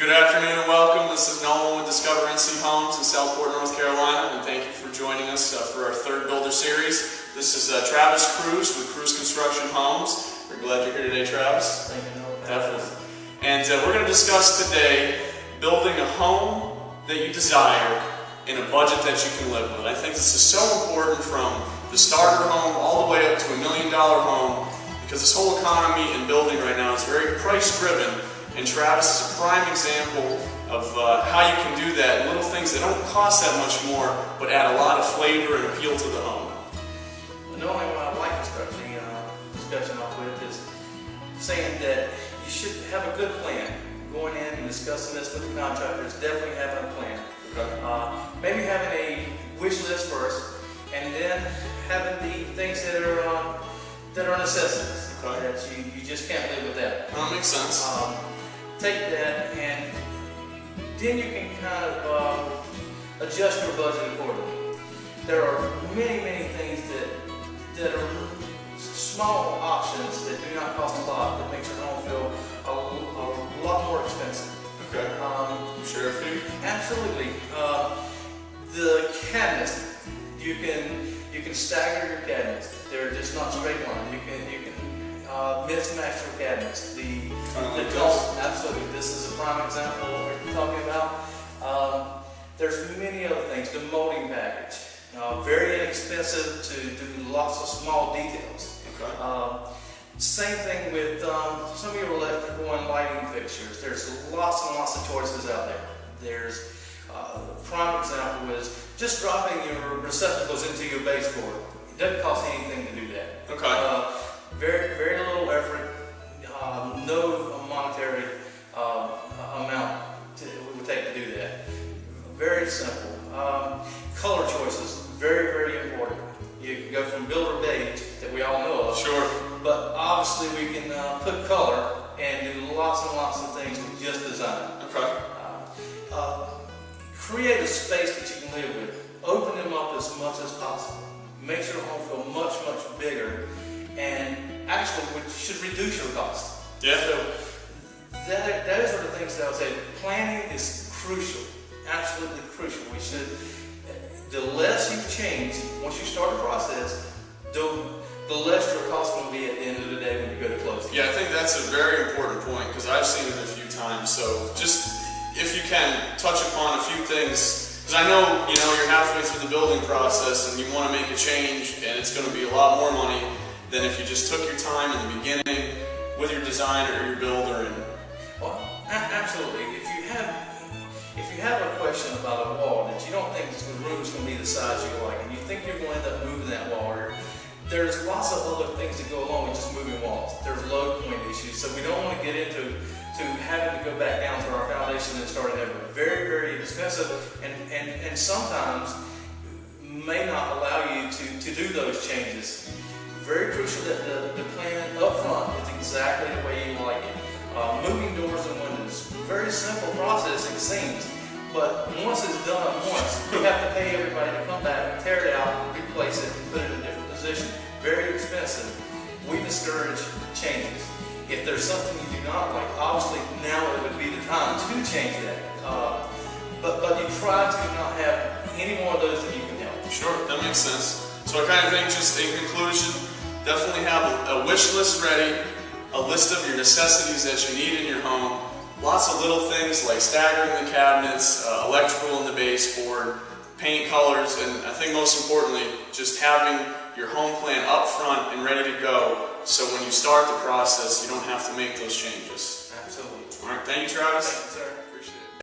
Good afternoon and welcome. This is Nolan with Discover NC Homes in Southport, North Carolina, and thank you for joining us for our third builder series. This is Travis Cruse with Cruse Construction Homes. We're glad you're here today, Travis. Thank you, Nolan. Definitely. And we're going to discuss today building a home that you desire in a budget that you can live with. I think this is so important, from the starter home all the way up to $1 million home, because this whole economy in building right now is very price driven, and Travis is a prime example of how you can do that. Little things that don't cost that much more, but add a lot of flavor and appeal to the home. The only one I like to start the discussion off with is saying that you should have a good plan. Going in and discussing this with the contractors, definitely having a plan. Okay. Maybe having a wish list first, and then having the things that are necessities. Okay. That you just can't live without. That makes sense. Take that, and then you can kind of adjust your budget accordingly. There are many things that are small options that do not cost a lot, that makes your home feel a lot more expensive. Okay. You share a few? Absolutely. The cabinets, you can stagger your cabinets. They're just not straight line. You can mismatch your cabinets. The dome, absolutely. This is a prime example of what we're talking about. There's many other things. The molding package, very inexpensive to do lots of small details. Okay. Same thing with some of your electrical and lighting fixtures. There's lots and lots of choices out there. There's a prime example is just dropping your receptacles into your baseboard. It doesn't cost anything to do that. Okay. Very little effort, no monetary amount it would take to do that. Very simple. Color choices, very important. You can go from builder beige, that we all know of. Sure. But obviously we can put color and do lots and lots of things with just design. Okay. Create a space that you can live with. Open them up as much as possible. Make your home feel much bigger, and actually should reduce your cost. Yeah. So those are the things that I would say. Planning is crucial, absolutely crucial. The less you change once you start the process, the less your cost will be at the end of the day when you go to closing. Yeah, I think that's a very important point, because I've seen it a few times. So just, if you can, touch upon a few things, because I know, you're halfway through the building process and you want to make a change, and it's going to be a lot more money than if you just took your time in the beginning with your designer or your builder. Well, absolutely. If you have a question about a wall that you don't think the room is going to be the size you like, and you think you're going to end up moving that wall, there's lots of other things that go along with just moving walls. There's load point issues, so we don't want to get into having to go back down to our foundation and start over. Very expensive, and sometimes may not allow you to do those changes. Very crucial that the plan up front is exactly the way you like it. Moving doors and windows, very simple process it seems, but once it's done once, you have to pay everybody to come back, tear it out, replace it, and put it in a different position. Very expensive. We discourage changes. If there's something you do not like, obviously now it would be the time to change that. But you try to not have any more of those that you can help. Sure, that makes sense. So I kind of think, just in conclusion, definitely have a wish list ready, a list of your necessities that you need in your home, lots of little things like staggering the cabinets, electrical in the baseboard, paint colors, and I think most importantly, just having your home plan up front and ready to go, so when you start the process, you don't have to make those changes. Absolutely. All right, thank you, Travis. Thank you, sir. Appreciate it.